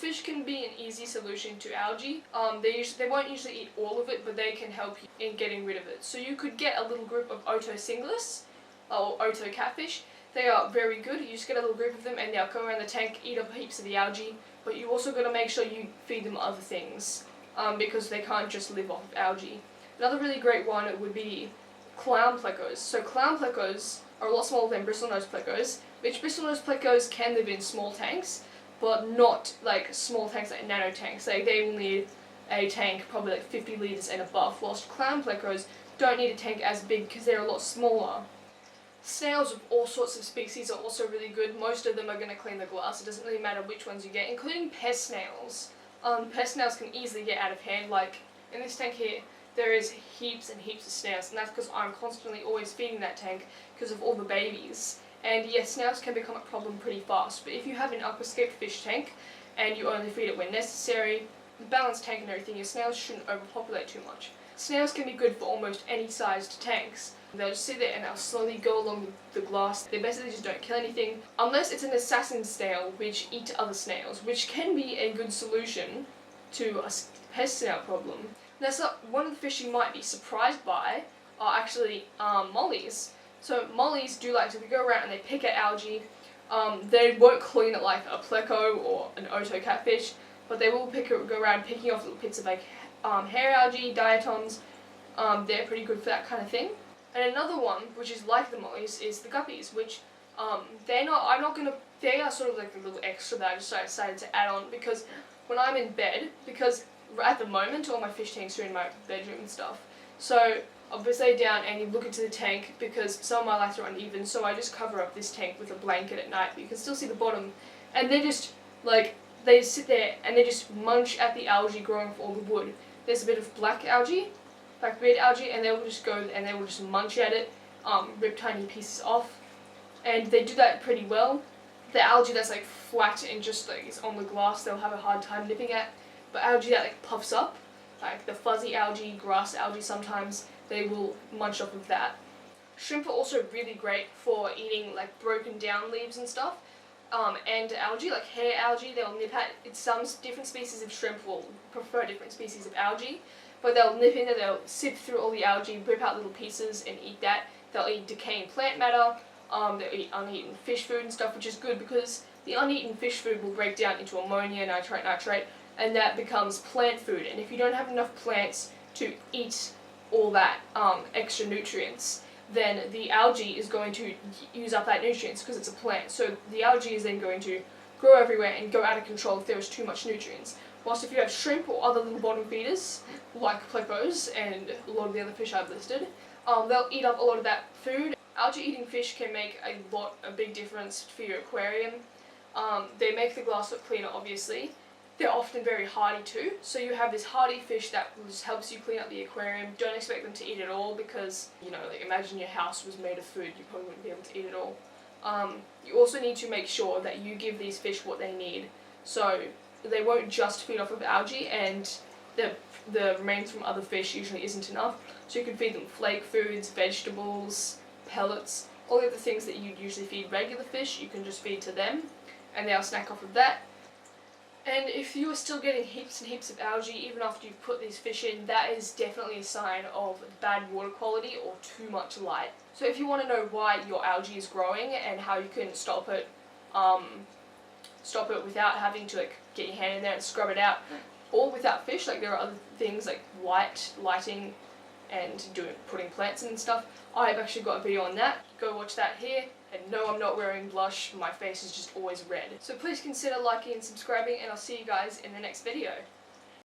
fish can be an easy solution to algae. They won't usually eat all of it, but they can help you in getting rid of it. So you could get a little group of Otto singulus, or Otto catfish. They are very good. You just get a little group of them and they'll go around the tank, eat up heaps of the algae, but you also got to make sure you feed them other things, because they can't just live off of algae. Another really great one would be clown plecos. So clown plecos are a lot smaller than bristlenose plecos, which bristlenose plecos can live in small tanks, but not like small tanks like nano tanks. They will need a tank probably like 50 litres and above, whilst clown plecos don't need a tank as big because they're a lot smaller. Snails of all sorts of species are also really good. Most of them are going to clean the glass. It doesn't really matter which ones you get, including pest snails. Pest snails can easily get out of hand. Like in this tank here, there is heaps and heaps of snails, and that's because I'm constantly always feeding that tank because of all the babies. And yes, snails can become a problem pretty fast, but if you have an aquascape fish tank and you only feed it when necessary, balanced tank and everything, your snails shouldn't overpopulate too much. Snails can be good for almost any sized tanks. They'll just sit there and they'll slowly go along the glass. They basically just don't kill anything, unless it's an assassin snail which eat other snails, which can be a good solution to a pest snail problem. Now, so one of the fish you might be surprised by are actually mollies. So mollies do like to go around and they pick at algae. They won't clean it like a pleco or an Otto catfish, but they will go around picking off little bits of like hair algae, diatoms. They're pretty good for that kind of thing. And another one, which is like the mollies, is the guppies, which they are sort of like a little extra that I just decided to add on, because when I'm in bed, because at the moment all my fish tanks are in my bedroom and stuff, so I'll just lay down and you look into the tank because some of my lights are uneven, so I just cover up this tank with a blanket at night, but you can still see the bottom, and they just sit there and they just munch at the algae growing off all the wood. There's a bit of black beard algae, and they will just go and they will just munch at it, rip tiny pieces off, and they do that pretty well. The algae that's like flat and just like is on the glass, they'll have a hard time nipping at, but algae that like puffs up, like the fuzzy algae, grass algae sometimes, they will munch off of that. Shrimp are also really great for eating like broken down leaves and stuff, and algae, like hair algae, they'll nip at. Some different species of shrimp will prefer different species of algae, but they'll nip in there, they'll sift through all the algae, rip out little pieces and eat that. They'll eat decaying plant matter, they'll eat uneaten fish food and stuff, which is good because the uneaten fish food will break down into ammonia, nitrate, and that becomes plant food. And if you don't have enough plants to eat all that extra nutrients, then the algae is going to use up that nutrients because it's a plant. So the algae is then going to grow everywhere and go out of control if there is too much nutrients. Whilst if you have shrimp or other little bottom feeders, like plecos and a lot of the other fish I've listed, they'll eat up a lot of that food. Algae eating fish can make a big difference for your aquarium. They make the glass look cleaner, obviously. They're often very hardy too, so you have this hardy fish that just helps you clean up the aquarium. Don't expect them to eat it all because, like imagine your house was made of food, you probably wouldn't be able to eat it all. You also need to make sure that you give these fish what they need, so they won't just feed off of algae, and the remains from other fish usually isn't enough. So you can feed them flake foods, vegetables, pellets, all the other things that you'd usually feed regular fish, you can just feed to them, and they'll snack off of that. And if you are still getting heaps and heaps of algae even after you've put these fish in, that is definitely a sign of bad water quality or too much light. So if you want to know why your algae is growing and how you can stop it without having to get your hand in there and scrub it out, or without fish, there are other things like lighting and putting plants in and stuff. I've actually got a video on that. Go watch that here. And no, I'm not wearing blush, my face is just always red. So please consider liking and subscribing, and I'll see you guys in the next video.